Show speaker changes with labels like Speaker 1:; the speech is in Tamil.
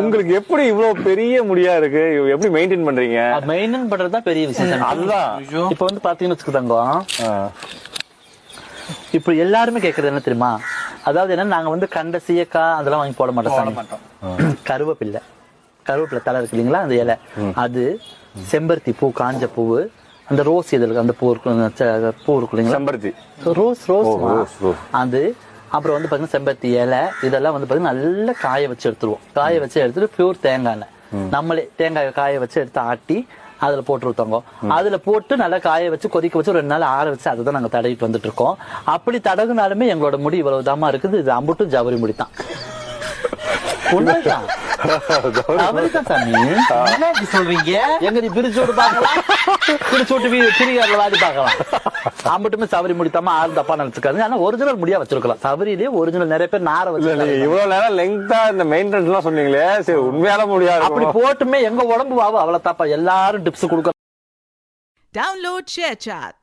Speaker 1: உங்களுக்கு எப்படி இவ்வளவு பெரிய முடியா இருக்கு, எப்படி மெயின்டைன் பண்றீங்க?
Speaker 2: மெயின்டைன் பண்றதுதான் பெரிய விஷயம்.
Speaker 1: அதுதான்
Speaker 2: இப்ப வந்து பாத்தீங்கன்னு வச்சுக்கிட்டாங்க, இப்ப எல்லாருமே கேக்குறது என்ன தெரியுமா? அதாவது என்ன, நாங்க வந்து கண்ட சீயக்காய் அதெல்லாம் வாங்கி போட மாட்டோம். கருவேப்பில்லை தலை இருக்கு இல்லைங்களா, அந்த இலை, அது செம்பருத்தி பூ, காஞ்ச பூவு, அந்த ரோஸ் இதழுக்கு அந்த பூ இருக்கு இல்லைங்களா, செம்பருத்தி ரோஸ் அது, அப்புறம் வந்து பாத்தீங்கன்னா செம்பருத்தி இலை, இதெல்லாம் வந்து பாத்தீங்கன்னா நல்லா காய வச்சு எடுத்துருவோம். காய வச்சு எடுத்துட்டு பியூர் தேங்காய் எண்ணெய், நம்மளே தேங்காய் காய வச்சு எடுத்து ஆட்டி அதுல போட்டுருத்தோங்க. அதுல போட்டு நல்லா காய வச்சு கொதிக்க வச்சு 2 நாள் ஆற வச்சு அதை தான் நாங்க தடவிட்டு வந்துட்டு இருக்கோம். அப்படி தடகுனாலுமே எங்களோட முடி இவ்வளவு தாமா இருக்குது. இது அம்புட்டு ஜவரி முடித்தான். உண்மைதான் சொல்றீங்க. எங்க நீ பிரிச்சோடு பாக்கலாம், பிரிச்சோட்டு பிரிகாரில் வாடி பாக்கலாம். அம்பட்டுமே சவரி முடித்தாம ஆறு தப்பா நினைச்சுக்காது. ஆனா ஒரிஜினல் முடியா வச்சிருக்கலாம். சவரிலேயே ஒரிஜினல் நிறைய பேர் நார வச்சு
Speaker 1: இவ்வளவு நேரம் லெங்தா இந்த மெயின்டெனன்ஸ் எல்லாம் சொன்னீங்களே, சரி உண்மையால முடியாது.
Speaker 2: அப்படி போட்டுமே எங்க உடம்பு வாவும் அவ்வளவு தாப்பா. எல்லாரும் டிப்ஸ் கொடுக்க.
Speaker 3: Download ShareChat.